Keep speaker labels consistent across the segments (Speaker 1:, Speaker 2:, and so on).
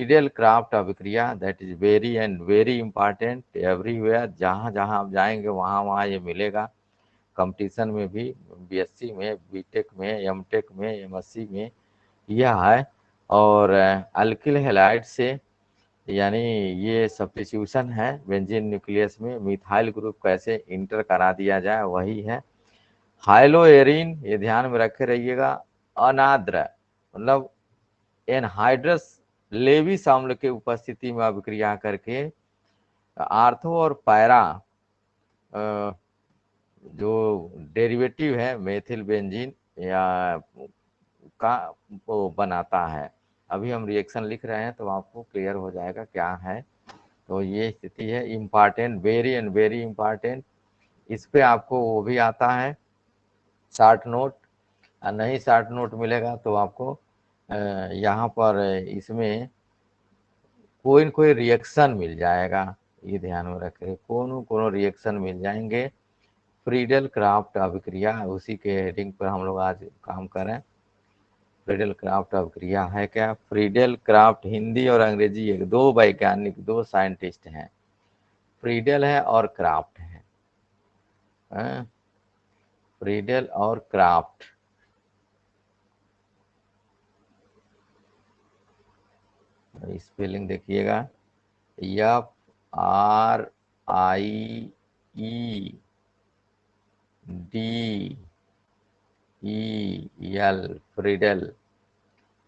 Speaker 1: Friedel craft अभिक्रिया, that is very and very important everywhere. जहाँ जहाँ आप जाएंगे वहाँ वहाँ ये मिलेगा, कंपटीशन में भी, बीएससी में, बीटेक में, एमटेक में, एमएससी में यह है। और अल्किल हैलाइड से, यानी ये सब्स्टिट्यूशन है बेंजीन न्यूक्लियस में, मिथाइल ग्रुप कैसे इंटर करा दिया जाए वही है। हाइलोएरिन, ये ध्यान में रखे रहिएगा, अनाद्र मतलब एनहाइड्रस लेविस अम्ल के उपस्थिति में अभिक्रिया करके आर्थो और पैरा जो डेरिवेटिव है मेथिल बेंजीन या का वो बनाता है। अभी हम रिएक्शन लिख रहे हैं तो आपको क्लियर हो जाएगा क्या है। तो ये स्थिति है, important, very and very important. इस पे आपको वो भी आता है शार्ट नोट, और नहीं शार्ट नोट मिलेगा तो आपको यहाँ पर इसमें कोई न कोई रिएक्शन मिल जाएगा, ये ध्यान में रखें, कोनो रिएक्शन मिल जाएंगे। फ्रीडल क्राफ्ट अभिक्रिया, उसी के हेडिंग पर हम लोग आज काम करें। फ्रीडल क्राफ्ट अभिक्रिया है क्या? फ्रीडल क्राफ्ट हिंदी और अंग्रेजी एक दो वैज्ञानिक, दो साइंटिस्ट हैं, फ्रीडल है और क्राफ्ट है। फ्रीडल और क्राफ्ट, स्पेलिंग देखिएगा, FRIEDEL, फ्रीडल।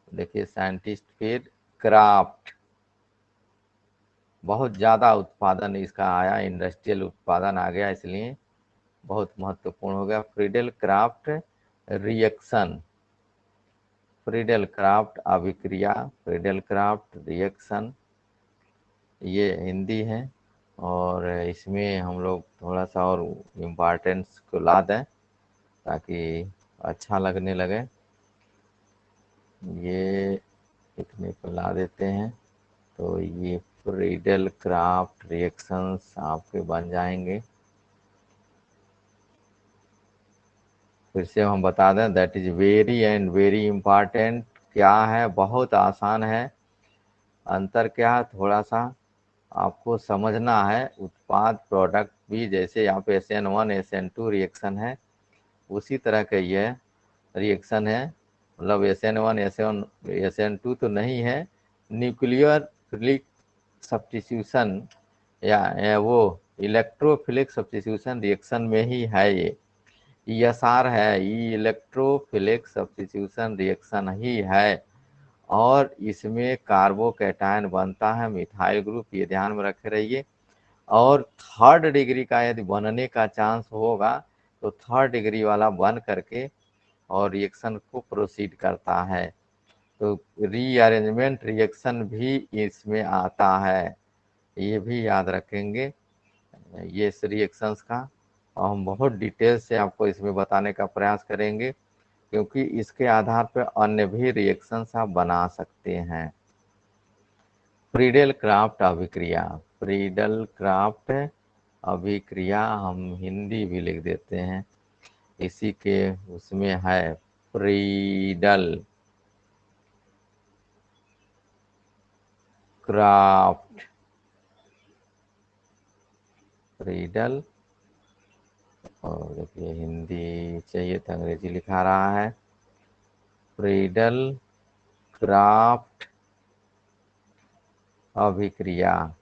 Speaker 1: देखिए साइंटिस्ट, फिर क्राफ्ट, बहुत ज़्यादा उत्पादन इसका आया, इंडस्ट्रियल उत्पादन आ गया, इसलिए बहुत महत्वपूर्ण हो गया। Friedel craft reaction, Friedel craft अभिक्रिया, फ्रीडल क्राफ्ट रिएक्शन, ये हिंदी है। और इसमें हम लोग थोड़ा सा और इम्पॉर्टेंस को ला दें ताकि अच्छा लगने लगे। ये इतने को ला देते हैं तो ये फ्रीडल क्राफ्ट रिएक्शंस आपके बन जाएंगे। फिर से हम बता दें, that is very and very important. क्या है? बहुत आसान है। अंतर क्या है? थोड़ा सा आपको समझना है। उत्पाद प्रोडक्ट भी, जैसे यहाँ पे SN1 SN2 रिएक्शन है, उसी तरह का ये रिएक्शन है। मतलब SN1 SN2 तो नहीं है, न्यूक्लियोफिलिक सब्स्टिट्यूशन या वो इलेक्ट्रोफिलिक सब्स्टिट्यूशन रिएक्शन में ही है ये। ESR है, इलेक्ट्रोफिलिक सब्स्टिट्यूशन रिएक्शन ही है। और इसमें कार्बोकैटायन बनता है मिथाइल ग्रुप, ये ध्यान में रखे रहिए। और थर्ड डिग्री का यदि बनने का चांस होगा तो थर्ड डिग्री वाला बन करके और रिएक्शन को प्रोसीड करता है। तो रीअरेंजमेंट रिएक्शन भी इसमें आता है, ये भी याद रखेंगे ये इस रिएक्शंस का। और हम बहुत डिटेल से आपको इसमें बताने का प्रयास करेंगे, क्योंकि इसके आधार पर अन्य भी रिएक्शंस आप बना सकते हैं। फ्रीडल क्राफ्ट अभिक्रिया, फ्रीडल क्राफ्ट अभिक्रिया हम हिंदी भी लिख देते हैं, इसी के उसमें है फ्रीडल क्राफ्ट, फ्रीडल। और देखिए हिंदी चाहिए तो अंग्रेजी लिखा रहा है, फ्रीडल क्राफ्ट अभिक्रिया।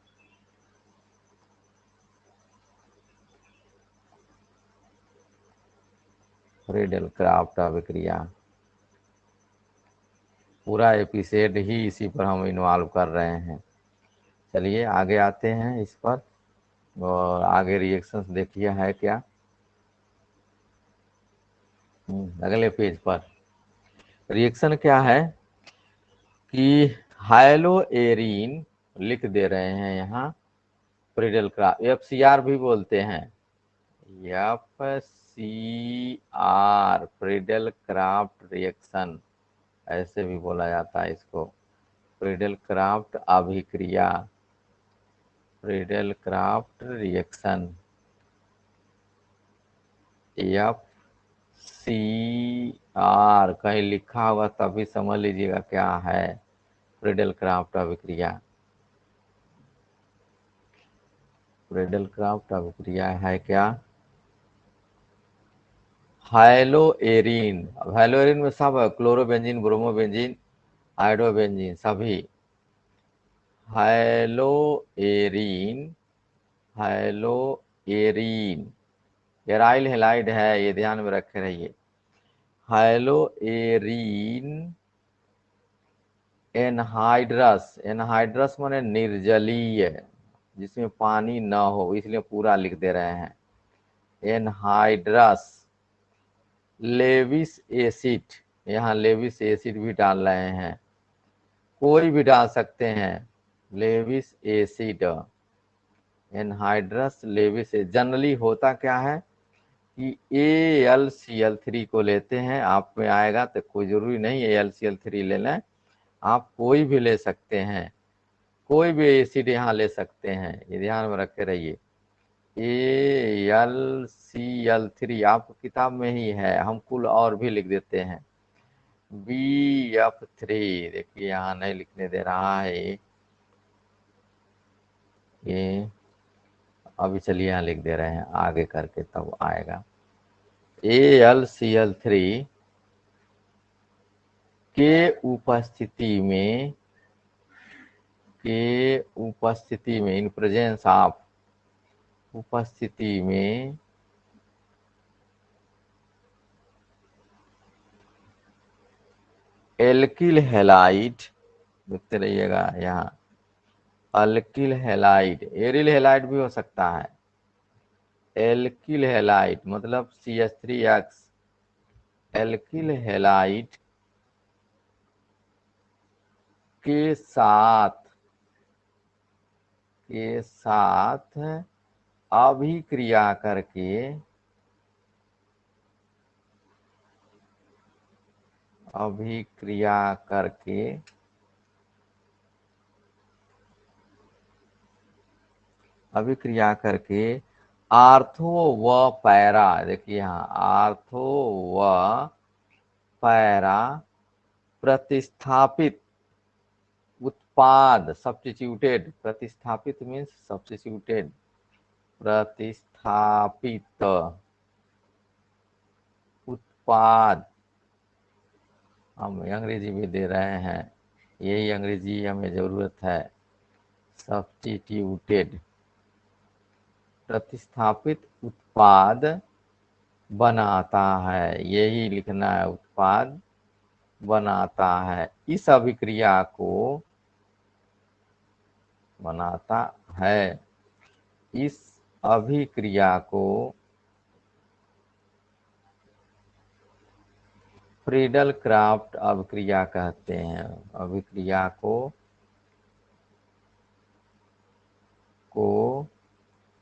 Speaker 1: फ्रीडल क्राफ्ट अभिक्रिया, पूरा एपिसोड ही इसी पर हम इन्वॉल्व कर रहे हैं। चलिए आगे आते हैं इस पर, और आगे रिएक्शंस देखिए है क्या। अगले पेज पर रिएक्शन क्या है कि हाइलोएरिन लिख दे रहे हैं यहाँ, फ्रीडल क्राफ्ट, FCR भी बोलते हैं, FCR फ्रीडल क्राफ्ट रिएक्शन, ऐसे भी बोला जाता है इसको। फ्रीडल क्राफ्ट अभिक्रिया, फ्रीडल क्राफ्ट रिएक्शन, FCR कहीं लिखा हुआ तभी समझ लीजिएगा क्या है। फ्रीडल क्राफ्ट अभिक्रिया। फ्रीडल क्राफ्ट अभिक्रिया है क्या? हाइलोएरिन। अब हाइलोएरिन में सब है, क्लोरोबेंजीन, ब्रोमोबेंजीन, आयोडोबेंजीन सभी। हाइलोएरिन, हाइलोएरिन एराइल हेलाइड है, ये ध्यान में रखे रहिए। हाइलोएरिन एनहाइड्रस, एनहाइड्रस माने निर्जलीय, जिसमें पानी न हो, इसलिए पूरा लिख दे रहे हैं। एनहाइड्रस। लेविस एसिड, यहाँ लेविस एसिड भी डाल रहे हैं, कोई भी डाल सकते हैं। Lewis acid, anhydrous Lewis. Generally होता क्या है कि AlCl3 को लेते हैं, आप में आएगा तो कोई जरूरी नहीं AlCl3 ले लें, आप कोई भी ले सकते हैं, कोई भी एसिड यहाँ ले सकते हैं, ये ध्यान में रखे रहिए। AlCl3 आपको किताब में ही है, हम कुल और भी लिख देते हैं। BF3 देखिए यहाँ नहीं लिखने दे रहा है ये, अभी चलिए यहाँ लिख दे रहे हैं, आगे करके तब आएगा। AlCl3 के उपस्थिति में इन प्रेजेंस ऑफ, उपस्थिति में एल्किल हैलाइड, देखते रहिएगा यहाँ, अल्किल हैलाइड, एरिल हैलाइड भी हो सकता है। एल्किल हैलाइड मतलब CH3X, एल्किल हैलाइड के साथ अभिक्रिया करके, अभिक्रिया करके अभिक्रिया करके आर्थो व पैरा, देखिए यहाँ आर्थो व पैरा प्रतिस्थापित उत्पाद, सब्स्टिट्यूटेड, प्रतिस्थापित मीन्स सब्स्टिट्यूटेड, प्रतिस्थापित उत्पाद, हम अंग्रेजी भी दे रहे हैं, यही अंग्रेजी हमें जरूरत है। सब्स्टिट्यूटेड, प्रतिस्थापित उत्पाद बनाता है, यही लिखना है, उत्पाद बनाता है, इस अभिक्रिया को बनाता है, इस अभिक्रिया को फ्रीडल क्राफ्ट अभिक्रिया कहते हैं। अभिक्रिया को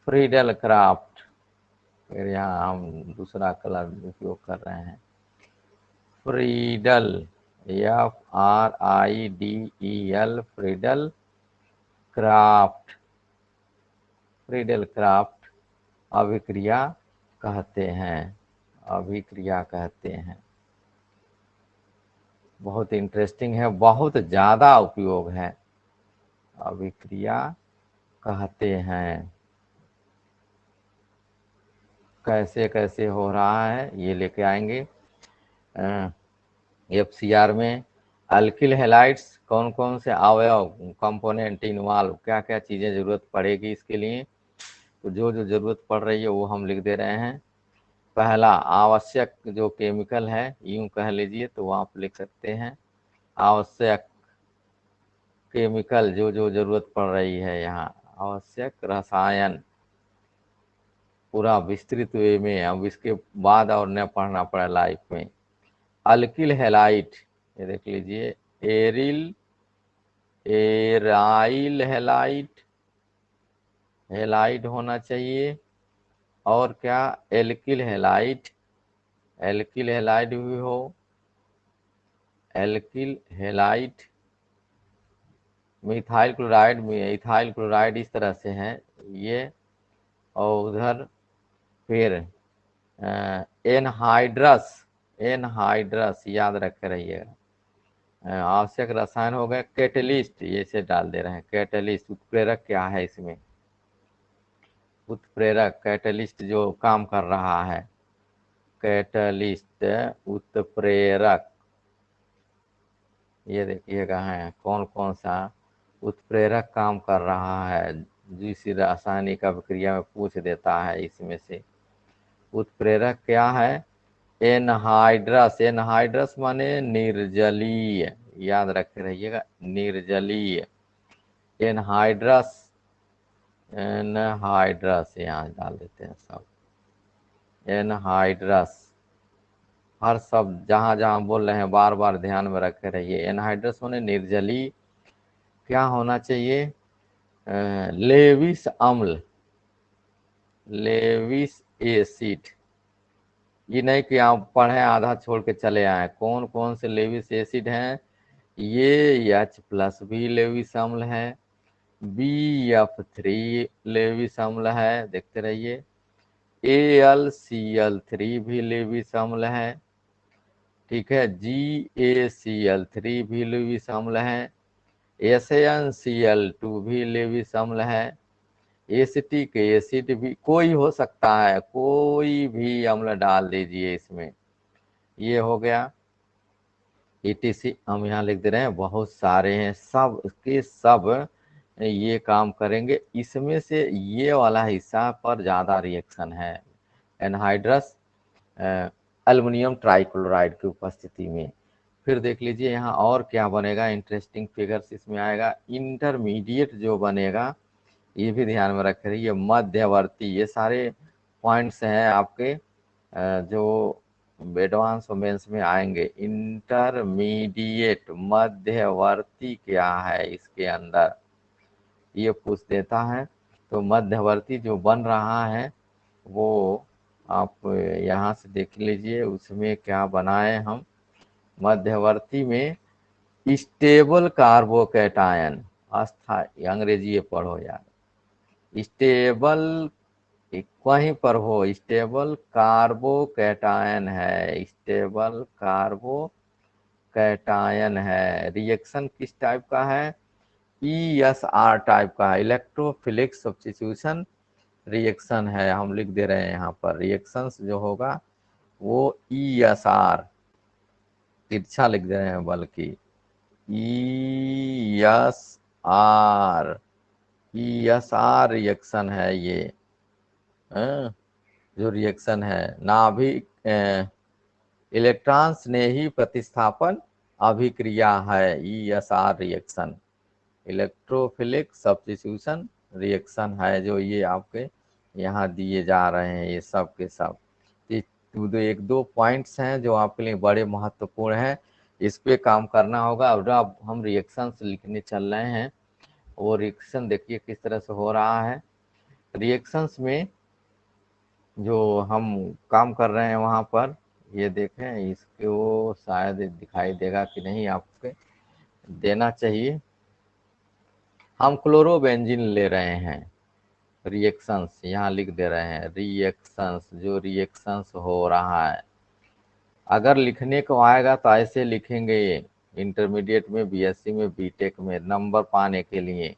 Speaker 1: फ्रीडल क्राफ्ट, फिर यहाँ हम दूसरा कलर उपयोग कर रहे हैं, Friedel, FRIDEL, Friedel Craft, Friedel craft अभिक्रिया कहते हैं, अभिक्रिया कहते हैं। बहुत इंटरेस्टिंग है, बहुत ज़्यादा उपयोग है, अभिक्रिया कहते हैं। कैसे कैसे हो रहा है ये लेके आएंगे। FCR में अल्किल हैलाइड्स कौन कौन से अवयव, कंपोनेंट इन्वॉल्व, क्या क्या चीज़ें ज़रूरत पड़ेगी इसके लिए, तो जो जो ज़रूरत पड़ रही है वो हम लिख दे रहे हैं। पहला आवश्यक जो केमिकल है, यूं कह लीजिए तो आप लिख सकते हैं आवश्यक केमिकल, जो जो जरूरत पड़ रही है यहाँ, आवश्यक रसायन, पूरा विस्तृत वे में, अब इसके बाद और न पढ़ना पड़ा लाइफ में। अल्किल हैलाइड, ये देख लीजिए, एराइल हैलाइड, हैलाइड होना चाहिए, और क्या एल्किल हैलाइड, एल्किल हैलाइड भी हो, एल्किल हैलाइड, मिथाइल क्लोराइड में, इथाइल क्लोराइड इस तरह से है ये, और उधर फिर एनहाइड्रस, एनहाइड्रस याद रख रहिएगा, आवश्यक रसायन हो गए कैटेलिस्ट, ये से डाल दे रहे हैं कैटेलिस्ट। उत्प्रेरक क्या है इसमें, उत्प्रेरक कैटेलिस्ट जो काम कर रहा है, कैटलिस्ट उत्प्रेरक, ये देखिएगा है कौन कौन सा उत्प्रेरक काम कर रहा है, जिस रासायनिक अभिक्रिया में पूछ देता है इसमें से। उत्प्रेरक क्या है, एनहाइड्रस, एनहाइड्रस माने निर्जलीय, याद रखे रहिएगा निर्जलीय, एनहाइड्रस, एनहाइड्रस यहाँ डाल देते हैं सब, एनहाइड्रस, हर शब्द जहां जहां बोल रहे हैं बार बार ध्यान में रखे रहिए। एनहाइड्रस माने निर्जलीय, क्या होना चाहिए, लेविस अम्ल, लेविस एसिड। ये नहीं कि आप पढ़े आधा छोड़ के चले आए, कौन कौन से लेविस एसिड हैं, ये H+ भी लेविस अम्ल है, BF3 लेविस अम्ल है, देखते रहिए, AlCl3 भी लेविस अम्ल है, ठीक है, GaCl3 भी लेविस अम्ल है, SnCl2 भी लेविस अम्ल है, एसिटिक एसिड भी कोई हो सकता है, कोई भी अम्ल डाल दीजिए इसमें, ये हो गया। ETC हम यहाँ लिख दे रहे हैं, बहुत सारे हैं, सब के सब ये काम करेंगे। इसमें से ये वाला हिस्सा पर ज्यादा रिएक्शन है, एनहाइड्रस एल्युमिनियम ट्राइक्लोराइड की उपस्थिति में। फिर देख लीजिए यहाँ और क्या बनेगा, इंटरेस्टिंग फिगर्स इसमें आएगा। इंटरमीडिएट जो बनेगा ये भी ध्यान में रख रही है, मध्यवर्ती, ये सारे पॉइंट्स हैं आपके जो एडवांस मेंस में आएंगे। इंटरमीडिएट मध्यवर्ती क्या है इसके अंदर, ये पूछ देता है। तो मध्यवर्ती जो बन रहा है वो आप यहाँ से देख लीजिए, उसमें क्या बनाए हम, मध्यवर्ती में स्टेबल कार्बोकैटायन, अस्थाई, अंग्रेजी ये पढ़ो यार, स्टेबल वहीं पर हो, स्टेबल कार्बोकैटायन है, स्टेबल कार्बोकैटायन है। रिएक्शन किस टाइप का है, ESR टाइप का है, इलेक्ट्रोफिलिक सब्स्टिट्यूशन रिएक्शन है, हम लिख दे रहे हैं यहाँ पर। रिएक्शंस जो होगा वो ESR, तिरछा लिख दे रहे हैं बल्कि, ESR, ESR रिएक्शन है ये, जो रिएक्शन है नाभिक इलेक्ट्रॉन स्नेही प्रतिस्थापन अभिक्रिया है, ESR reaction, electrophilic substitution reaction है, जो ये आपके यहाँ दिए जा रहे हैं, ये सब के सब। एक दो पॉइंट्स हैं जो आपके लिए बड़े महत्वपूर्ण हैं, इस पे काम करना होगा। अब हम रिएक्शंस लिखने चल रहे हैं, वो रिएक्शन देखिए किस तरह से हो रहा है। रिएक्शंस में जो हम काम कर रहे हैं वहाँ पर ये देखें, इसको शायद दिखाई देगा कि नहीं, आपके देना चाहिए। हम क्लोरोबेंजीन ले रहे हैं, रिएक्शंस यहाँ लिख दे रहे हैं, रिएक्शंस, जो रिएक्शंस हो रहा है। अगर लिखने को आएगा तो ऐसे लिखेंगे, इंटरमीडिएट में, BSc में, BTech में नंबर पाने के लिए,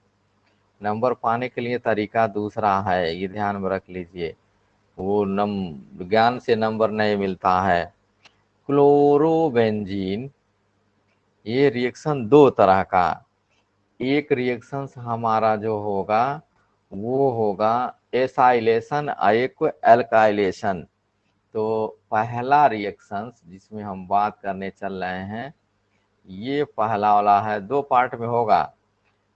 Speaker 1: नंबर पाने के लिए तरीका दूसरा है, ये ध्यान में रख लीजिए। वो ज्ञान से नंबर नहीं मिलता है। क्लोरोबेंजीन, ये रिएक्शन दो तरह का, एक रिएक्शन हमारा जो होगा वो होगा एसाइलेशन, एक एल्काइलेशन। तो पहला रिएक्शन जिसमें हम बात करने चल रहे हैं, ये पहला वाला है, दो पार्ट में होगा।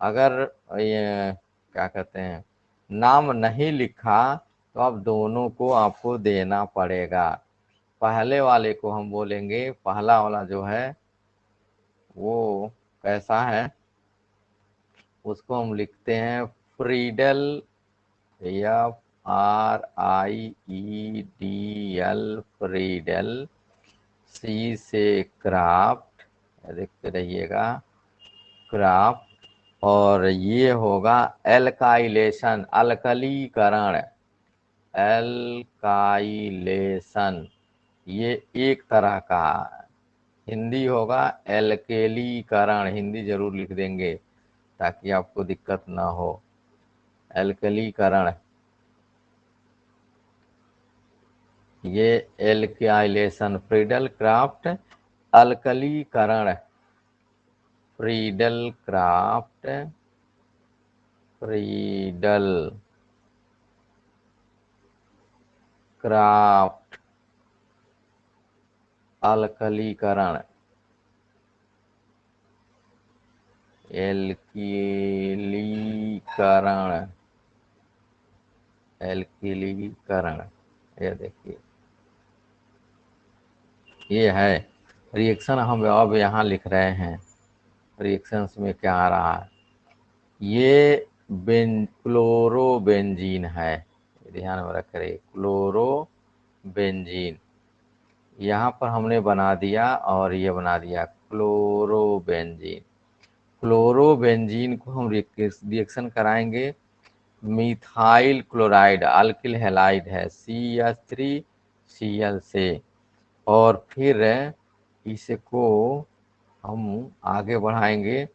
Speaker 1: अगर ये क्या कहते हैं नाम नहीं लिखा तो अब दोनों को आपको देना पड़ेगा। पहले वाले को हम बोलेंगे, पहला वाला जो है वो कैसा है, उसको हम लिखते हैं फ्रीडल, FRIEDL, फ्रीडल, C से क्राफ्ट, देखते रहिएगा क्राफ्ट, और ये होगा एल्काइलेशन, अल्कलीकरण, एल्काइलेशन, ये एक तरह का हिंदी होगा एल्केलीकरण, हिंदी जरूर लिख देंगे ताकि आपको दिक्कत ना हो। एल्केलीकरण, ये एल्काइलेशन, फ्रीडल क्राफ्ट अल्कलीकरण, फ्रीडल क्राफ्ट, फ्रीडल क्राफ्ट अल्कलीकरण, एल्कीलीकरण, एल्कीलीकरण, ये देखिए ये है रिएक्शन। हम अब यहाँ लिख रहे हैं रिएक्शंस में क्या आ रहा है। ये क्लोरोबेंजीन है, ध्यान में रख रहे, क्लोरोबेंजीन यहाँ पर हमने बना दिया और ये बना दिया क्लोरोबेंजीन। क्लोरोबेंजीन को हम रिएक्शन कराएंगे मिथाइल क्लोराइड, अल्किल हैलाइड है CH3Cl से, और फिर इसको हम आगे बढ़ाएंगे,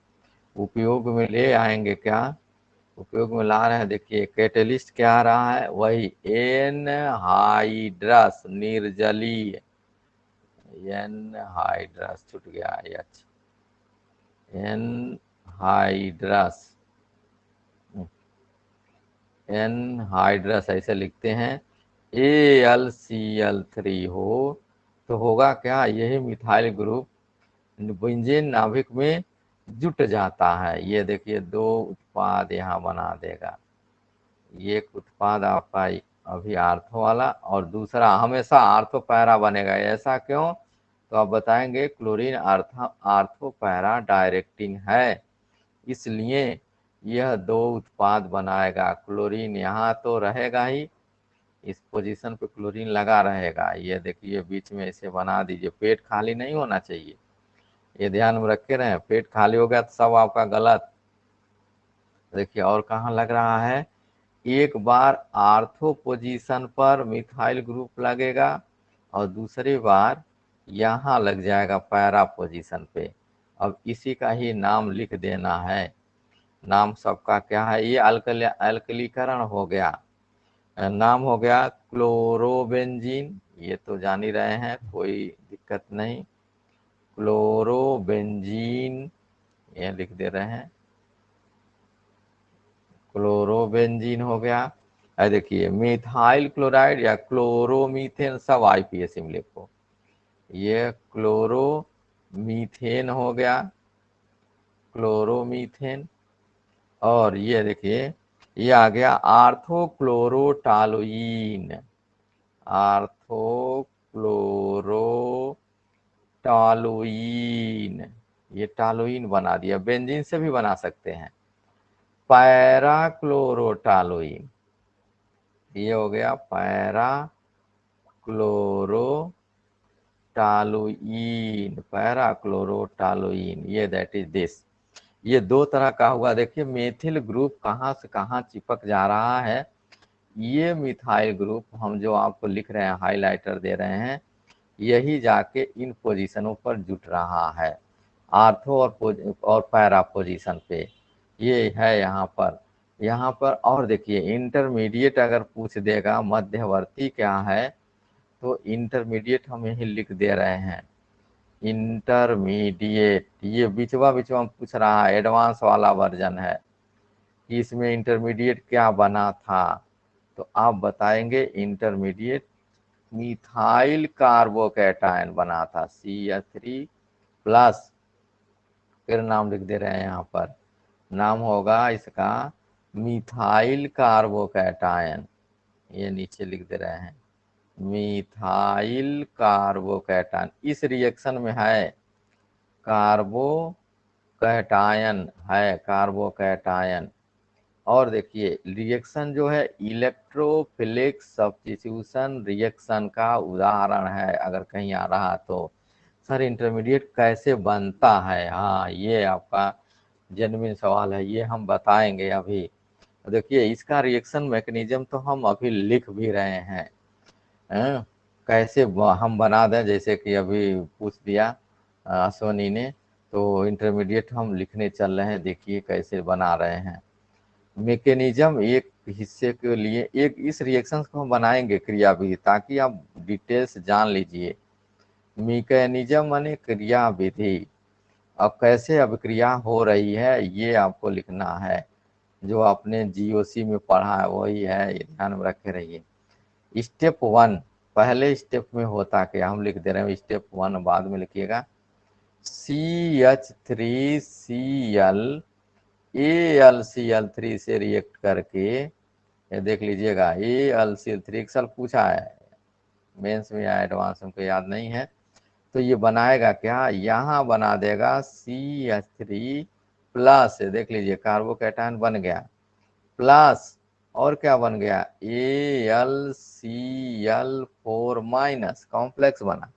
Speaker 1: उपयोग में ले आएंगे। क्या उपयोग में ला रहे हैं, देखिए कैटेलिस्ट क्या आ रहा है, वही एनहाइड्रस निर्जलीय, एनहाइड्रस छूट गया एच, एनहाइड्रस, एनहाइड्रस ऐसे लिखते हैं। AlCl3 हो तो होगा क्या, यही मिथाइल ग्रुप बेंजीन नाभिक में जुट जाता है। ये देखिए दो उत्पाद यहाँ बना देगा। ये एक उत्पाद आपका अभी आर्थो वाला, और दूसरा हमेशा आर्थो पैरा बनेगा। ऐसा क्यों, तो आप बताएंगे क्लोरीन आर्थो पैरा डायरेक्टिंग है, इसलिए यह दो उत्पाद बनाएगा। क्लोरीन यहाँ तो रहेगा ही, इस पोजीशन पे क्लोरीन लगा रहेगा। ये देखिए बीच में इसे बना दीजिए, पेट खाली नहीं होना चाहिए, ये ध्यान में रखे रहे। पेट खाली हो गया तो सब आपका गलत। देखिए और कहाँ लग रहा है, एक बार आर्थो पोजीशन पर मिथाइल ग्रुप लगेगा और दूसरी बार यहाँ लग जाएगा पैरा पोजीशन पे। अब इसी का ही नाम लिख देना है। नाम सबका क्या है, ये अल्कलीकरण हो गया, नाम हो गया क्लोरोबेंजीन, ये तो जान ही रहे हैं, कोई दिक्कत नहीं। क्लोरोबेंजीन ये लिख दे रहे हैं, क्लोरोबेंजीन हो गया। देखिए मिथाइल क्लोराइड या क्लोरोमीथेन सब IPAC में लिखो। ये क्लोरोमीथेन हो गया, क्लोरोमीथेन। और ये देखिए ये आ गया आर्थोक्लोरोटालुइन, आर्थोक्लोरोटालुइन, ये टालुइन बना दिया। बेंजीन से भी बना सकते हैं, पैराक्लोरोटालुइन, ये हो गया पैराक्लोरोटालुइन, ये दैट इज दिस। ये दो तरह का हुआ। देखिए मेथिल ग्रुप कहाँ से कहाँ चिपक जा रहा है। ये मिथाइल ग्रुप हम जो आपको लिख रहे हैं, हाइलाइटर दे रहे हैं, यही जाके इन पोजीशनों पर जुट रहा है, आर्थो और पैरा पोजीशन पे। ये है यहाँ पर, यहाँ पर। और देखिए इंटरमीडिएट अगर पूछ देगा मध्यवर्ती क्या है, तो इंटरमीडिएट हम यही लिख दे रहे हैं, इंटरमीडिएट। ये बिचवा बिचवा पूछ रहा है, एडवांस वाला वर्जन है कि इसमें इंटरमीडिएट क्या बना था, तो आप बताएंगे इंटरमीडिएट मिथाइल कार्बोकैटायन बना था CH3+, फिर नाम लिख दे रहे हैं यहाँ पर, नाम होगा इसका मिथाइल कार्बोकैटायन, ये नीचे लिख दे रहे हैं मिथाइल कार्बोकैटायन। इस रिएक्शन में है कार्बोकैटायन, है कार्बोकैटायन। और देखिए रिएक्शन जो है इलेक्ट्रोफिलिक सब्स्टिट्यूशन रिएक्शन का उदाहरण है, अगर कहीं आ रहा तो। सर इंटरमीडिएट कैसे बनता है, हाँ ये आपका जेन्युइन सवाल है, ये हम बताएंगे अभी। देखिए इसका रिएक्शन मैकेनिज्म तो हम अभी लिख भी रहे हैं, कैसे हम बना दें, जैसे कि अभी पूछ दिया अश्वनी ने। तो इंटरमीडिएट हम लिखने चल रहे हैं, देखिए कैसे बना रहे हैं। मैकेनिज्म एक हिस्से के लिए एक इस रिएक्शन को हम बनाएंगे क्रिया विधि, ताकि आप डिटेल्स जान लीजिए। मैकेनिज्म माने क्रिया विधि, अब कैसे अभिक्रिया हो रही है ये आपको लिखना है। जो आपने जीओसी में पढ़ा है वही है, ये ध्यान में रखे रहिए। स्टेप 1, पहले स्टेप में होता क्या, हम लिख दे रहे हैं स्टेप 1, बाद में लिखिएगा। CH3Cl AlCl3 से रिएक्ट करके, ये देख लीजिएगा, AlCl3 एक साल पूछा है मेंस में या एडवांस में, याद नहीं है। तो ये बनाएगा क्या, यहाँ बना देगा CH3 प्लस, देख लीजिए कार्बोकैटायन बन गया, प्लस और क्या बन गया, AlCl4 माइनस, कॉम्प्लेक्स बना।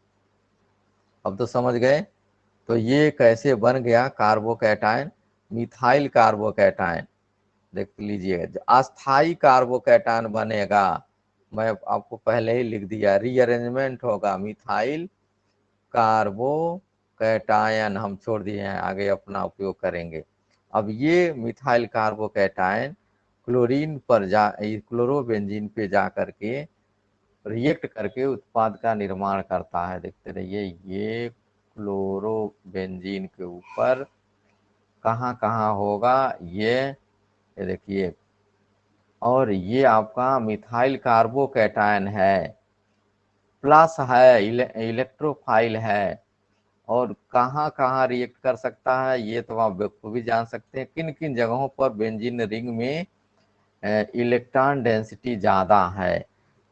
Speaker 1: अब तो समझ गए। तो ये कैसे बन गया कार्बोकैटायन, मिथाइल कार्बोकैटायन। देख लीजिएगा अस्थाई कार्बोकैटायन बनेगा, मैं आपको पहले ही लिख दिया, रीअरेंजमेंट होगा, मिथाइल कार्बोकैटायन हम छोड़ दिए हैं, आगे अपना उपयोग करेंगे। अब ये मिथाइल कार्बोकैटायन क्लोरीन पर क्लोरोबेंजीन पे जा करके रिएक्ट करके उत्पाद का निर्माण करता है। देखते रहिए, ये क्लोरोबेंजीन के ऊपर कहाँ कहाँ होगा ये देखिए, और ये आपका मिथाइल कार्बोकैटायन है, प्लस है, इलेक्ट्रोफाइल है, और कहाँ कहाँ रिएक्ट कर सकता है ये तो आप बखूबी जान सकते हैं। किन किन जगहों पर बेंजीन रिंग में इलेक्ट्रॉन डेंसिटी ज़्यादा है।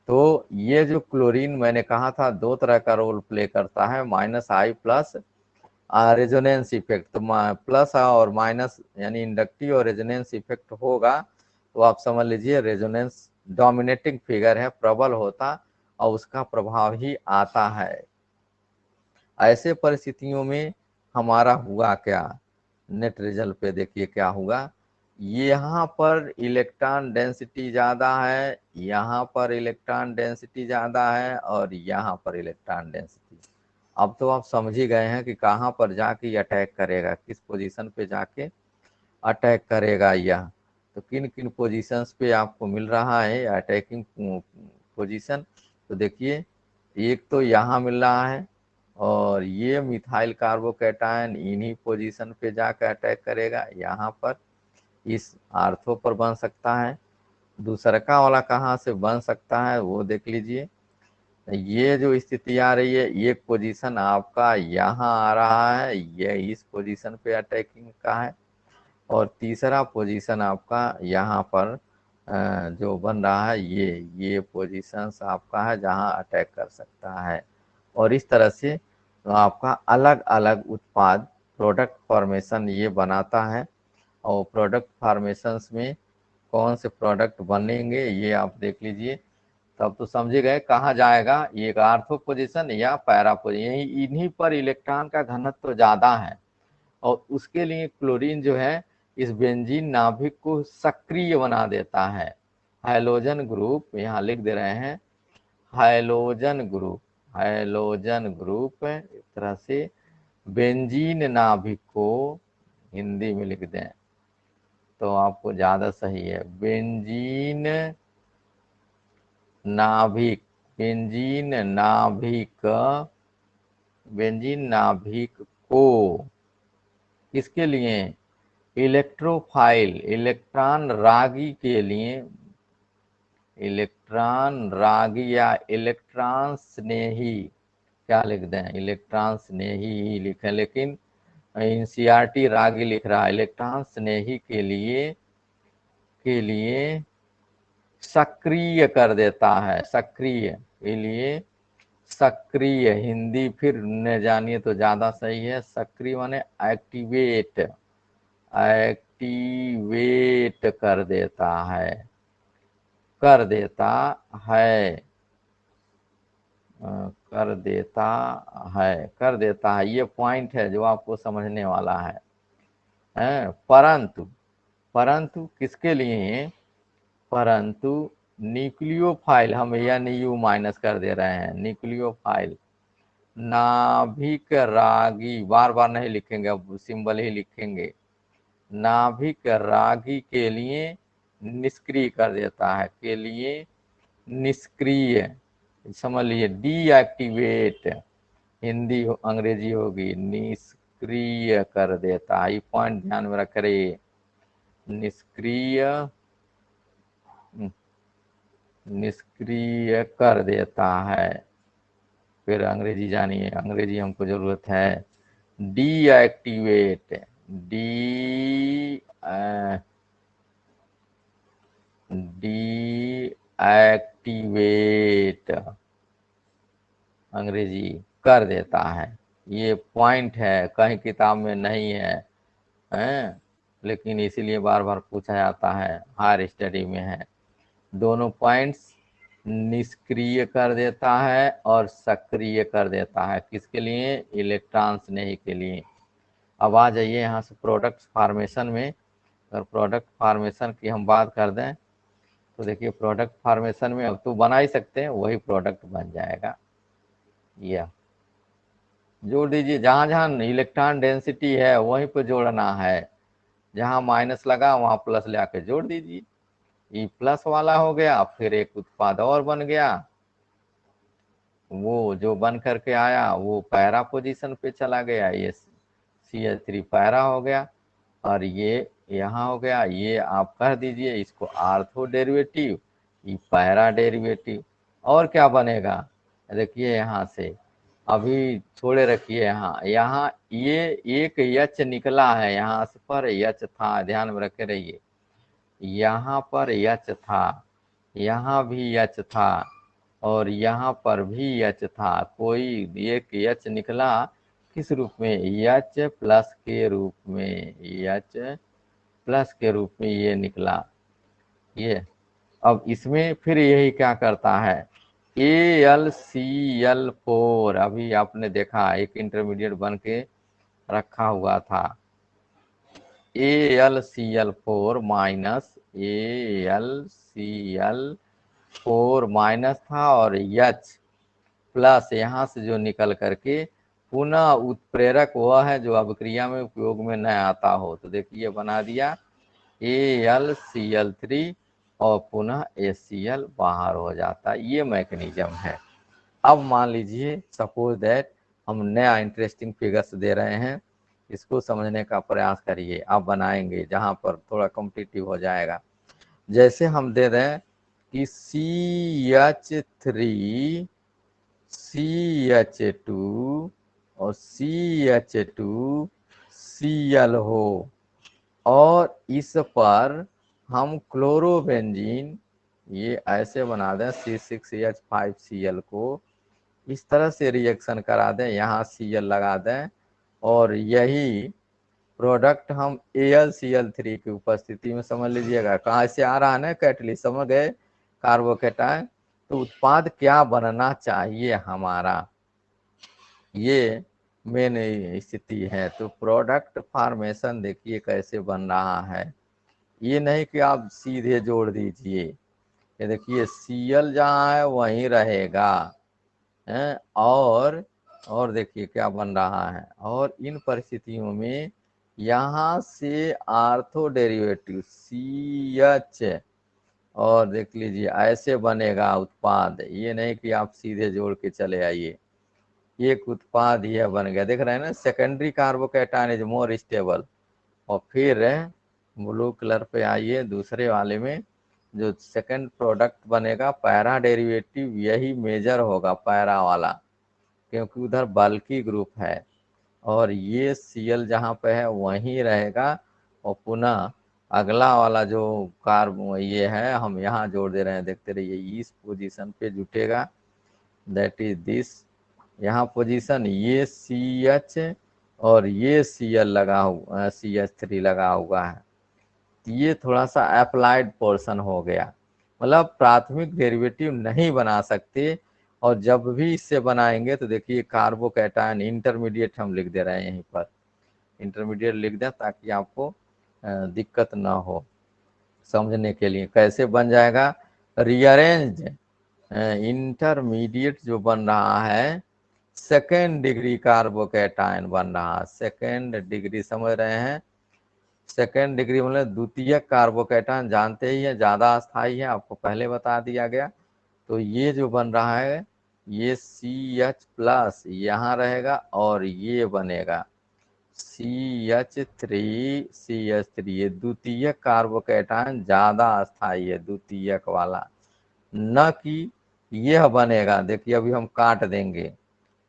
Speaker 1: तो ये जो क्लोरीन मैंने कहा था दो तरह का रोल प्ले करता है, -I प्लस रेजोनेंस इफेक्ट। तो प्लस और माइनस यानी इंडक्टिव और रेजोनेंस इफेक्ट होगा, तो आप समझ लीजिए रेजोनेंस डोमिनेटिंग फिगर है, प्रबल होता और उसका प्रभाव ही आता है। ऐसे परिस्थितियों में हमारा हुआ क्या, नेट रिजल्ट पे देखिए क्या हुआ। यहाँ पर इलेक्ट्रॉन डेंसिटी ज़्यादा है, यहाँ पर इलेक्ट्रॉन डेंसिटी ज़्यादा है, और यहाँ पर इलेक्ट्रॉन डेंसिटी। अब तो आप समझ ही गए हैं कि कहाँ पर जाके अटैक करेगा, किस पोजीशन पे जाके अटैक करेगा यह। तो किन किन पोजीशंस पे आपको मिल रहा है अटैकिंग पोजीशन, तो देखिए एक तो यहाँ मिल रहा है, और ये मिथाइल कार्बोकैटायन इन्हीं पोजीशन पे जाकर अटैक करेगा, यहाँ पर इस आर्थो पर बन सकता है। दूसरा वाला कहाँ से बन सकता है वो देख लीजिए। ये जो स्थिति आ रही है, एक पोजीशन आपका यहाँ आ रहा है, ये इस पोजीशन पे अटैकिंग का है, और तीसरा पोजीशन आपका यहाँ पर जो बन रहा है, ये पोजीशंस आपका है जहाँ अटैक कर सकता है। और इस तरह से तो आपका अलग अलग उत्पाद प्रोडक्ट फॉर्मेशन ये बनाता है, और प्रोडक्ट फॉर्मेशंस में कौन से प्रोडक्ट बनेंगे ये आप देख लीजिए। तब तो समझे गए कहाँ जाएगा, ये आर्थो पोजीशन या पैरा पोजीशन, इन्हीं पर इलेक्ट्रॉन का घनत्व तो ज़्यादा है, और उसके लिए क्लोरीन जो है इस बेंजीन नाभिक को सक्रिय बना देता है। हाइलोजन ग्रुप यहाँ लिख दे रहे हैं, हाइलोजन ग्रुप, हाइलोजन ग्रुप इस तरह से बेंजीन नाभिक को हिंदी में लिख दें तो आपको ज़्यादा सही है। बेंजीन नाभिक, बेंजीन नाभिक, बेंजीन नाभिक को किसके लिए, इलेक्ट्रोफाइल, इलेक्ट्रॉन रागी के लिए, इलेक्ट्रॉन रागी या इलेक्ट्रॉन स्नेही, क्या लिख दें, इलेक्ट्रॉन स्नेही ही लिखें, लेकिन एनसीईआरटी रागी लिख रहा है। इलेक्ट्रॉन स्नेही के लिए सक्रिय कर देता है, सक्रिय के लिए, सक्रिय हिंदी फिर न जानिए तो ज्यादा सही है। सक्रिय माने एक्टिवेट, एक्टिवेट कर देता है, कर देता है, कर देता है, कर देता है, ये पॉइंट है जो आपको समझने वाला है। परंतु, परंतु किसके लिए, परंतु न्यूक्लियोफाइल, हम यू माइनस कर दे रहे हैं, न्यूक्लियोफाइल, नाभिक रागी, बार बार नहीं लिखेंगे, अब सिंबल ही लिखेंगे। नाभिक रागी के लिए निष्क्रिय कर देता है, के लिए निष्क्रिय, समझ लीजिए डीएक्टिवेट, हिंदी अंग्रेजी होगी, निष्क्रिय कर देता है। ये पॉइंट ध्यान में रख रहे, निष्क्रिय, निष्क्रिय कर देता है। फिर अंग्रेजी जानिए, अंग्रेजी हमको जरूरत है, डीएक्टिवेट, डीएक्टिवेट अंग्रेजी कर देता है। ये पॉइंट है, कहीं किताब में नहीं है, हैं? लेकिन इसीलिए बार बार पूछा जाता है, हायर स्टडी में है। दोनों पॉइंट्स निष्क्रिय कर देता है और सक्रिय कर देता है, किसके लिए? इलेक्ट्रॉन्स नहीं के लिए। अब आ जाइए यहाँ से प्रोडक्ट फॉर्मेशन में। अगर प्रोडक्ट फॉर्मेशन की हम बात कर दें तो देखिए, प्रोडक्ट फॉर्मेशन में अब तो बना ही सकते हैं, वही प्रोडक्ट बन जाएगा। यह जोड़ दीजिए, जहाँ जहाँ इलेक्ट्रॉन डेंसिटी है वहीं पर जोड़ना है, जहाँ माइनस लगा वहाँ प्लस ले आके जोड़ दीजिए। ई प्लस वाला हो गया, फिर एक उत्पाद और बन गया, वो जो बन करके आया वो पैरा पोजीशन पे चला गया, ये CH3 पैरा हो गया, और ये यहाँ हो गया। ये आप कह दीजिए इसको आर्थो डेरिवेटिव, ये पैरा डेरिवेटिव। और क्या बनेगा, देखिए यहाँ से अभी छोड़े रखिए, यहाँ यहाँ ये एक यच निकला है, यहाँ से पर यच था, ध्यान में रखे रहिए, यहाँ पर यच था, यहाँ भी यच था, और यहाँ पर भी यच था। कोई एक यच निकला किस रूप में? यच प्लस के रूप में, यच प्लस के रूप में ये निकला। ये अब इसमें फिर यही क्या करता है, AlCl4, अभी आपने देखा एक इंटरमीडिएट बन के रखा हुआ था, AlCl4 माइनस, AlCl4 माइनस था, और H प्लस यहाँ से जो निकल करके पुनः उत्प्रेरक वह है जो अभिक्रिया में उपयोग में न आता हो। तो देखिए बना दिया AlCl3 और पुनः HCl बाहर हो जाता, ये मैकेनिज्म है। अब मान लीजिए सपोज दैट हम नया इंटरेस्टिंग फिगर्स दे रहे हैं, इसको समझने का प्रयास करिए, आप बनाएंगे जहां पर थोड़ा कॉम्पिटिटिव हो जाएगा। जैसे हम दे रहे हैं कि CH3 CH2 और CH2 Cl हो, और इस पर हम क्लोरोबेंजीन ये ऐसे बना दें, C6H5Cl को इस तरह से रिएक्शन करा दें, यहाँ Cl लगा दें, और यही प्रोडक्ट हम AlCl3 की उपस्थिति में, समझ लीजिएगा कहाँ से आ रहा है ना, कैटलिस्ट, समझ गए, कार्बोकेटायन। तो उत्पाद क्या बनना चाहिए हमारा, ये मेन स्थिति है। तो प्रोडक्ट फॉर्मेशन देखिए कैसे बन रहा है, ये नहीं कि आप सीधे जोड़ दीजिए, ये देखिए Cl जहाँ है वहीं रहेगा है, और देखिए क्या बन रहा है। और इन परिस्थितियों में यहाँ से आर्थो डेरिवेटिव CH, और देख लीजिए ऐसे बनेगा उत्पाद, ये नहीं कि आप सीधे जोड़ के चले आइए, एक उत्पाद यह बन गया, देख रहे हैं ना, secondary carbocation is more stable. और फिर ब्लू कलर पे आइए, दूसरे वाले में जो सेकंड प्रोडक्ट बनेगा पैरा डेरिवेटिव, यही मेजर होगा पैरा वाला, क्योंकि उधर बल्की ग्रुप है, और ये Cl जहाँ पे है वहीं रहेगा, और पुनः अगला वाला जो कार्ब ये है हम यहाँ जोड़ दे रहे हैं, देखते रहिए इस पोजीशन पे जुटेगा, दैट इज दिस, यहाँ पोजीशन ये CH और ये Cl लगा हुआ, CH3 लगा हुआ है, ये थोड़ा सा अप्लाइड पोर्शन हो गया, मतलब प्राथमिक डेरिवेटिव नहीं बना सकते। और जब भी इससे बनाएंगे तो देखिए कार्बोकैटायन इंटरमीडिएट हम लिख दे रहे हैं, यहीं पर इंटरमीडिएट लिख दें ताकि आपको दिक्कत ना हो समझने के लिए। कैसे बन जाएगा, रीअरेंज इंटरमीडिएट जो बन रहा है सेकेंड डिग्री कार्बोकैटायन बन रहा है। सेकेंड डिग्री समझ रहे हैं? सेकेंड डिग्री मतलब द्वितीयक कार्बोकैटायन जानते ही है, ज्यादा अस्थाई है, आपको पहले बता दिया गया। तो ये जो बन रहा है ये CH+ यहाँ रहेगा और ये बनेगा CH3। ये द्वितीयक कार्बोकैटायन ज्यादा अस्थाई है, द्वितीयक वाला, न कि यह बनेगा। देखिए अभी हम काट देंगे,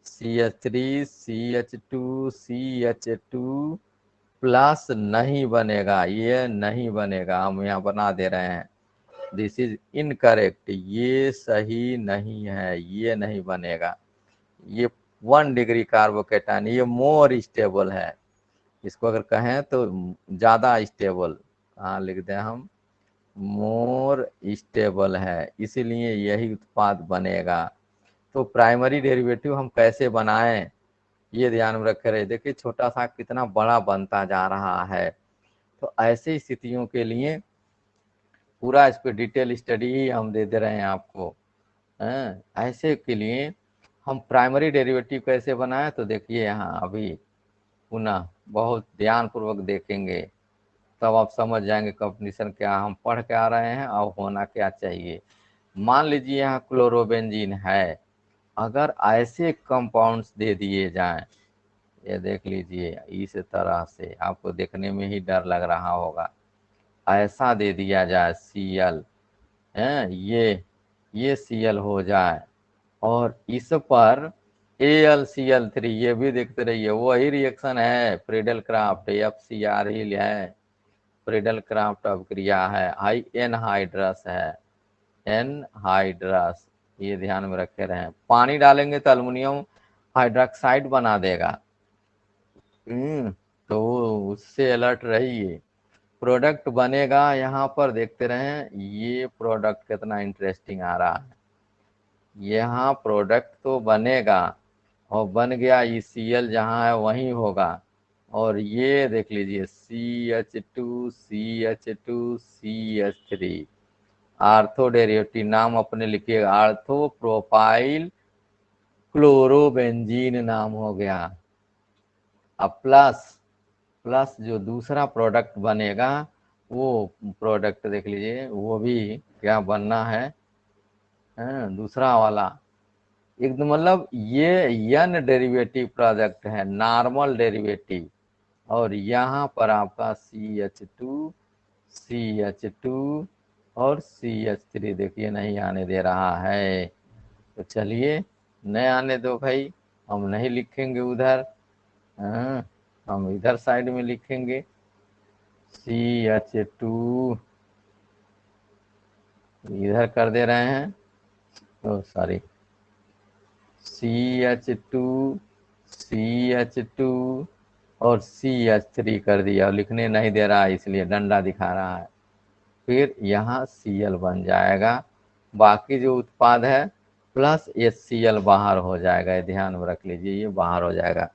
Speaker 1: CH3 CH2 CH2 प्लस नहीं बनेगा, ये नहीं बनेगा, हम यहाँ बना दे रहे हैं। दिस इज इनकरेक्ट, ये सही नहीं है, ये नहीं बनेगा। ये 1 डिग्री कार्बोकैटायन, ये मोर स्टेबल है। इसको अगर कहें तो ज्यादा स्टेबल, कहाँ लिख दें हम, मोर स्टेबल है, इसीलिए यही उत्पाद बनेगा। तो प्राइमरी डेरिवेटिव हम कैसे बनाएं, ये ध्यान में रखे रहे। देखिए छोटा सा कितना बड़ा बनता जा रहा है। तो ऐसी स्थितियों के लिए पूरा इस पे डिटेल स्टडी ही हम दे रहे हैं आपको। ऐसे के लिए हम प्राइमरी डेरिवेटिव कैसे बनाएं, तो देखिए यहाँ अभी पुनः बहुत ध्यान पूर्वक देखेंगे, तब आप समझ जाएंगे कंडीशन क्या हम पढ़ के आ रहे हैं और होना क्या चाहिए। मान लीजिए यहाँ क्लोरोबेंजीन है, अगर ऐसे कंपाउंड्स दे दिए जाएं, ये देख लीजिए इस तरह से, आपको देखने में ही डर लग रहा होगा, ऐसा दे दिया जाए Cl है, ये Cl हो जाए और इस पर AlCl3, ये भी देखते रहिए, वही रिएक्शन है फ्रीडल क्राफ्ट, FCR ही है, फ्रीडल क्राफ्ट अभिक्रिया है, एनहाइड्रस है, एनहाइड्रस, ये ध्यान में रखे रहे। पानी डालेंगे तो अल्युमिनियम हाइड्रोक्साइड बना देगा। तो उससे अलर्ट रहिए। प्रोडक्ट बनेगा, यहाँ पर देखते रहें, ये प्रोडक्ट कितना इंटरेस्टिंग आ रहा है। यहाँ प्रोडक्ट तो बनेगा और बन गया, ECl जहाँ है वहीं होगा। और ये देख लीजिए CH2 CH2 CH3, ortho derivative नाम अपने लिखिए, आर्थो प्रोपाइल क्लोरोबेंजीन नाम हो गया। अब प्लस जो दूसरा प्रोडक्ट बनेगा, वो प्रोडक्ट देख लीजिए, वो भी क्या बनना है, दूसरा वाला एकदम, मतलब ये n डेरिवेटिव प्रोडक्ट है, नॉर्मल डेरिवेटिव। और यहाँ पर आपका CH2 CH2 और CH3 देखिए नहीं आने दे रहा है। तो चलिए नहीं आने दो भाई, हम नहीं लिखेंगे उधर, हम इधर साइड में लिखेंगे CH2, इधर कर दे रहे हैं, सॉरी CH2 CH2 और CH3 कर दिया, और लिखने नहीं दे रहा है इसलिए डंडा दिखा रहा है। फिर यहाँ Cl बन जाएगा, बाकी जो उत्पाद है प्लस HCl बाहर हो जाएगा, ध्यान में रख लीजिए, ये बाहर हो जाएगा।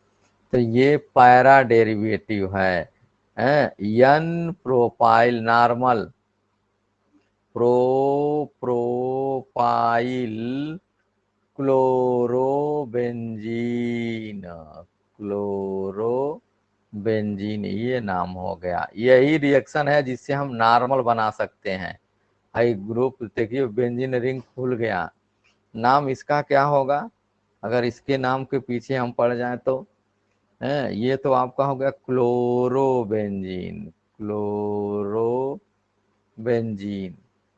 Speaker 1: तो ये पैरा डेरिवेटिव है, n propyl normal propyl chlorobenzene, ये नाम हो गया। यही रिएक्शन है जिससे हम नॉर्मल बना सकते हैं। हाई ग्रुप देखिए, बेंजीन रिंग खुल गया। नाम इसका क्या होगा, अगर इसके नाम के पीछे हम पड़ जाएं तो ये तो आपका हो गया क्लोरोबेंजीन, क्लोरोबेंजीन,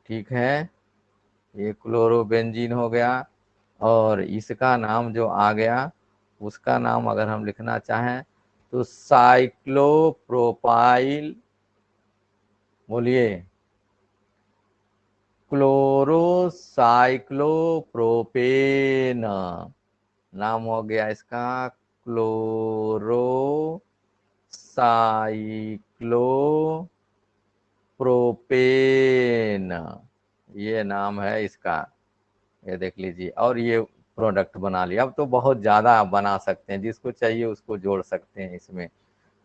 Speaker 1: ठीक है, ये क्लोरोबेंजीन हो गया। और इसका नाम जो आ गया, उसका नाम अगर हम लिखना चाहें तो साइक्लोप्रोपाइल, बोलिए, क्लोरोसाइक्लोप्रोपेन नाम हो गया इसका, क्लोरोसाइक्लोप्रोपेन, ये नाम है इसका, ये देख लीजिए। और ये प्रोडक्ट बना लिया। अब तो बहुत ज़्यादा आप बना सकते हैं, जिसको चाहिए उसको जोड़ सकते हैं इसमें,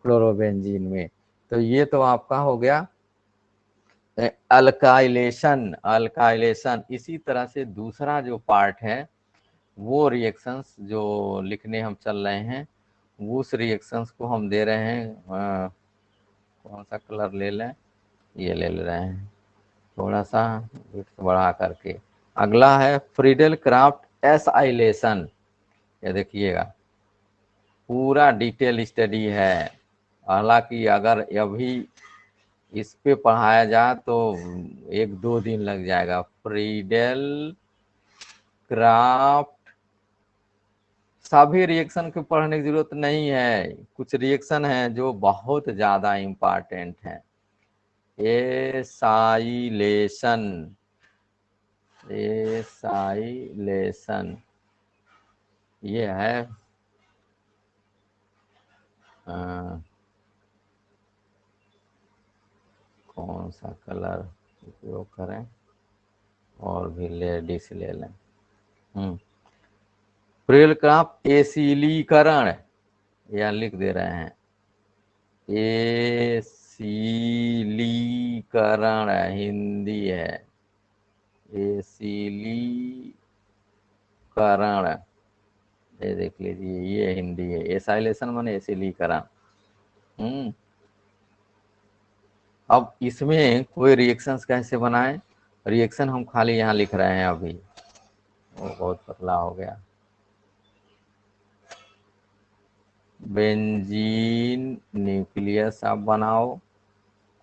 Speaker 1: क्लोरोबेंजीन में। तो ये तो आपका हो गया अल्काइलेशन। इसी तरह से दूसरा जो पार्ट है वो रिएक्शंस जो लिखने हम चल रहे हैं, उस रिएक्शंस को हम दे रहे हैं। कौन सा कलर ले लें, ये ले रहे हैं थोड़ा सा विड्थ बढ़ा करके। अगला है फ्रीडल क्राफ्ट एसाइलेशन। ये देखिएगा पूरा डिटेल स्टडी है। हालांकि अगर अभी इस पे पढ़ाया जाए तो 1-2 दिन लग जाएगा। फ्रीडल क्राफ्ट सभी रिएक्शन को पढ़ने की जरूरत नहीं है, कुछ रिएक्शन है जो बहुत ज्यादा इम्पॉर्टेंट है। एसाइलेशन, एसाइलेशन ये है कौन सा कलर उपयोग करें, और भी लेडीज ले लें। फ्रीडल क्राफ्ट एसिलीकरण, या लिख दे रहे हैं एसिलीकरण, हिंदी है एसिलीकरण। ये देख लीजिए ये हिंदी है, एसाइलेशन माने एसिलीकरण। अब इसमें कोई रिएक्शंस कैसे बनाएं, रिएक्शन हम खाली यहाँ लिख रहे हैं अभी, वो बहुत पतला हो गया। बेंजीन न्यूक्लियस आप बनाओ,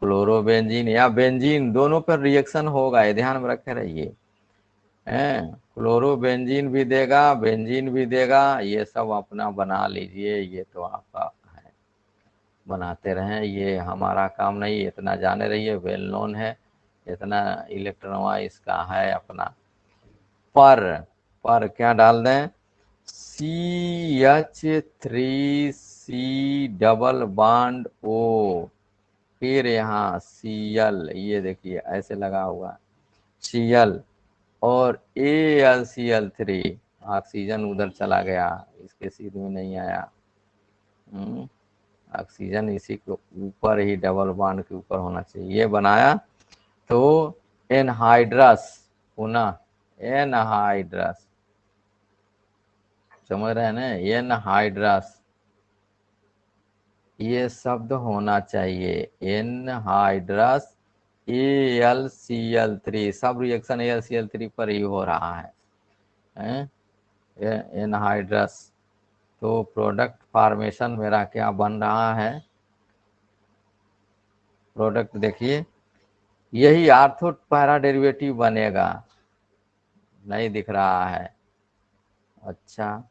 Speaker 1: क्लोरोबेंजीन या बेंजीन दोनों पर रिएक्शन होगा, ये ध्यान में रखे रहिए। क्लोरोबेंजीन भी देगा, बेंजीन भी देगा, ये सब अपना बना लीजिए, ये तो आपका है, बनाते रहें, ये हमारा काम नहीं, इतना जाने रहिए, वेल नोन है, इतना इलेक्ट्रॉन इसका है अपना। पर क्या डाल दें, CH3C डबल बॉन्ड O, फिर यहाँ Cl, ये देखिए ऐसे लगा हुआ Cl, और AlCl3, ऑक्सीजन उधर चला गया, इसके सीध में नहीं आया। ऑक्सीजन इसी के ऊपर ही डबल बॉन्ड के ऊपर होना चाहिए, ये बनाया। तो एनहाइड्रस, पुनः एनहाइड्रस, समझ रहे हैं ना, एनहाइड्रस ये शब्द होना चाहिए, एनहाइड्रस AlCl3, सब रिएक्शन AlCl3 पर ही हो रहा है, एनहाइड्रस। तो प्रोडक्ट फॉर्मेशन मेरा क्या बन रहा है, प्रोडक्ट देखिए यही आर्थो पैरा डेरिवेटिव बनेगा, नहीं दिख रहा है। अच्छा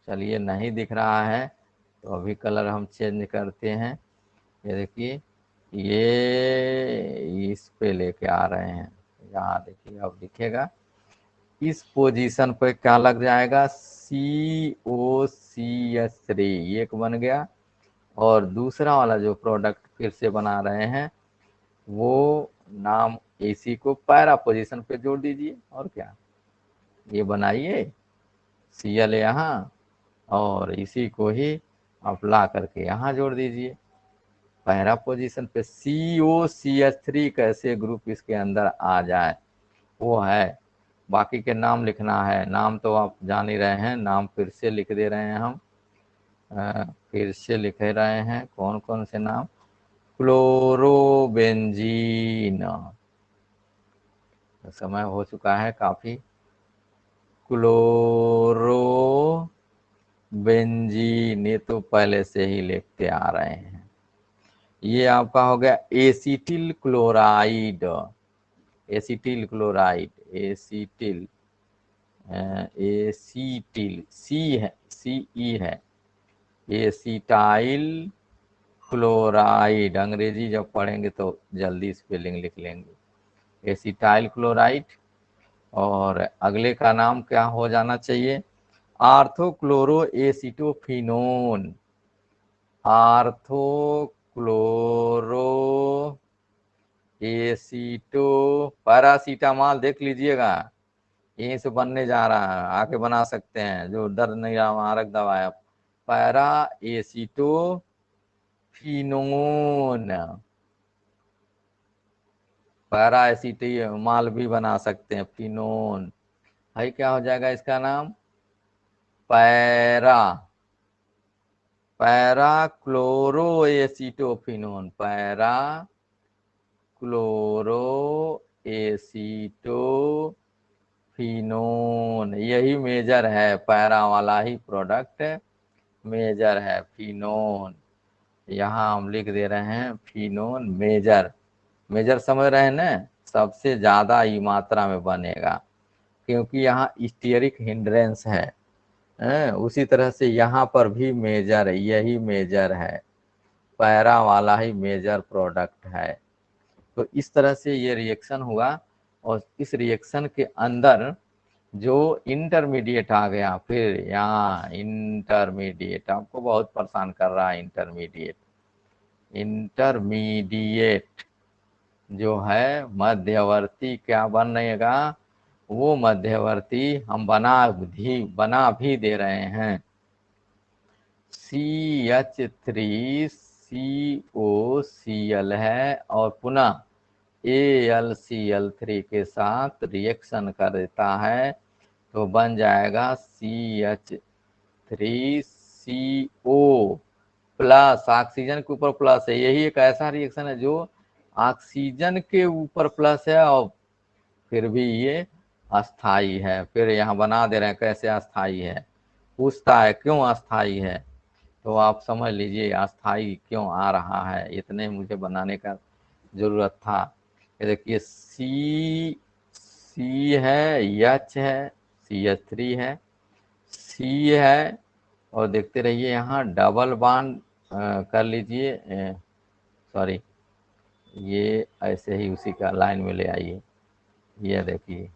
Speaker 1: चलिए, नहीं दिख रहा है तो अभी कलर हम चेंज करते हैं। ये देखिए ये इस पे लेके आ रहे हैं, यहाँ देखिए अब दिखेगा, इस पोजीशन पे क्या लग जाएगा, COCH3, एक बन गया। और दूसरा वाला जो प्रोडक्ट फिर से बना रहे हैं वो नाम AC को पैरा पोजीशन पे जोड़ दीजिए, और क्या, ये बनाइए Cl यहाँ, और इसी को ही आप ला करके यहाँ जोड़ दीजिए पैरा पोजीशन पे। COCH3 कैसे ग्रुप इसके अंदर आ जाए वो है, बाकी के नाम लिखना है, नाम तो आप जान ही रहे हैं, नाम फिर से लिख दे रहे हैं हम, फिर से लिख रहे हैं कौन कौन से नाम, क्लोरोबेंजीन, समय हो चुका है काफी, क्लोरोबेंजीन ये तो पहले से ही लिखते आ रहे हैं। ये आपका हो गया acetyl chloride, acetyl chloride, acetyl, acetyl C है, CE है, एसिटाइल क्लोराइड, अंग्रेजी जब पढ़ेंगे तो जल्दी स्पेलिंग लिख लेंगे, एसिटाइल क्लोराइड। और अगले का नाम क्या हो जाना चाहिए, आर्थोक्लोरो एसिटोफिनोन, आर्थोक्लोरो एसिटो, पैरासीटामॉल देख लीजिएगा यहीं से बनने जा रहा है, आके बना सकते हैं, जो दर्द निवारक दवा है, पैरा एसिटोफिनोन, पैरा एसिटामॉल भी बना सकते हैं, फिनोन है, क्या हो जाएगा इसका नाम, पैरा क्लोरोएसीटोफिनोन, पैरा क्लोरोएसीटोफिनोन, यही मेजर है, पैरा वाला ही प्रोडक्ट मेजर है फिनोन। यहाँ हम लिख दे रहे हैं फिनोन मेजर। मेजर समझ रहे हैं ना, सबसे ज्यादा ही मात्रा में बनेगा, क्योंकि यहाँ स्टीयरिक हिंड्रेंस है। उसी तरह से यहाँ पर भी मेजर, यही मेजर है, पैरा वाला ही मेजर प्रोडक्ट है। तो इस तरह से ये रिएक्शन हुआ, और इस रिएक्शन के अंदर जो इंटरमीडिएट आ गया, फिर यहाँ इंटरमीडिएट आपको बहुत परेशान कर रहा है। इंटरमीडिएट जो है मध्यवर्ती क्या बनेगा, वो मध्यवर्ती हम बना भी दे रहे हैं। CH3COCl है, और पुनः AlCl3 के साथ रिएक्शन कर देता है, तो बन जाएगा CH3CO प्लस, ऑक्सीजन के ऊपर प्लस है। यही एक ऐसा रिएक्शन है जो ऑक्सीजन के ऊपर प्लस है और फिर भी ये अस्थाई है। फिर यहाँ बना दे रहे हैं कैसे अस्थाई है, पूछता है क्यों अस्थाई है, तो आप समझ लीजिए अस्थाई क्यों आ रहा है, इतने मुझे बनाने का जरूरत था। ये देखिए सी है, H है, CH3 है, C है, और देखते रहिए यहाँ डबल बॉन्ड कर लीजिए, सॉरी ये ऐसे ही उसी का लाइन में ले आइए। ये देखिए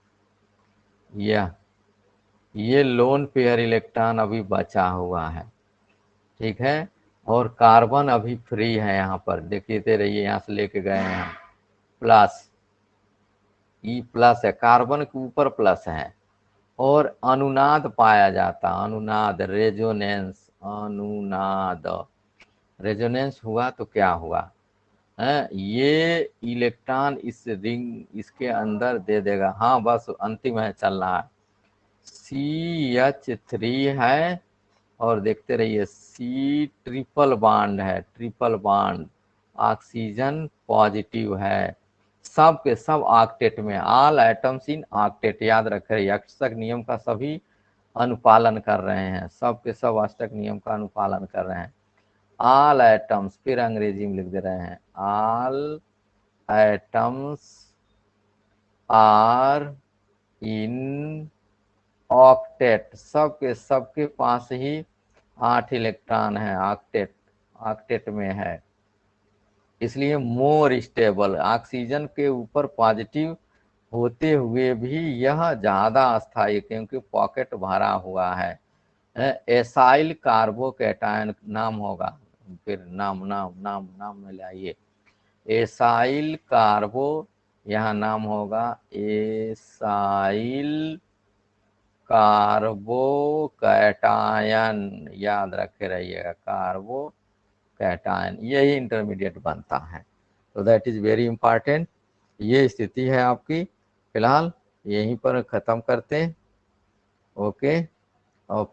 Speaker 1: ये लोन पेयर इलेक्ट्रॉन अभी बचा हुआ है, ठीक है, और कार्बन अभी फ्री है। यहाँ पर देखते रहिए, यहाँ से लेके गए हैं हम, प्लस E प्लस है, कार्बन के ऊपर प्लस है, और अनुनाद पाया जाता, अनुनाद रेजोनेंस, अनुनाद रेजोनेंस हुआ तो क्या हुआ है, ये इलेक्ट्रॉन इस रिंग इसके अंदर दे देगा। हाँ बस अंतिम है, चल रहा है, CH3 है, और देखते रहिए C ट्रिपल बॉन्ड है, ट्रिपल बॉन्ड, ऑक्सीजन पॉजिटिव है, सब के सब ऑक्टेट में, ऑल एटम्स इन ऑक्टेट। याद रखें, अष्टक नियम का सभी अनुपालन कर रहे हैं, सब के सब अष्टक नियम का अनुपालन कर रहे हैं। ऑल एटम्स, फिर अंग्रेजी में लिख दे रहे हैं, all atoms are in octet, सबके पास ही 8 इलेक्ट्रॉन है, ऑक्टेट में है, इसलिए मोर स्टेबल, ऑक्सीजन के ऊपर पॉजिटिव होते हुए भी यह ज्यादा अस्थायी, क्योंकि पॉकेट भरा हुआ है। एसाइल कार्बोकैटायन नाम होगा, फिर नाम नाम नाम नाम में लाइए, एसाइल कार्बो, यहाँ नाम होगा एसाइल कार्बोकैटायन, याद रखे रहिएगा, कार्बोकैटायन, यही इंटरमीडिएट बनता है। तो दैट इज वेरी इंपॉर्टेंट। ये स्थिति है आपकी, फिलहाल यहीं पर ख़त्म करते हैं। ओके, और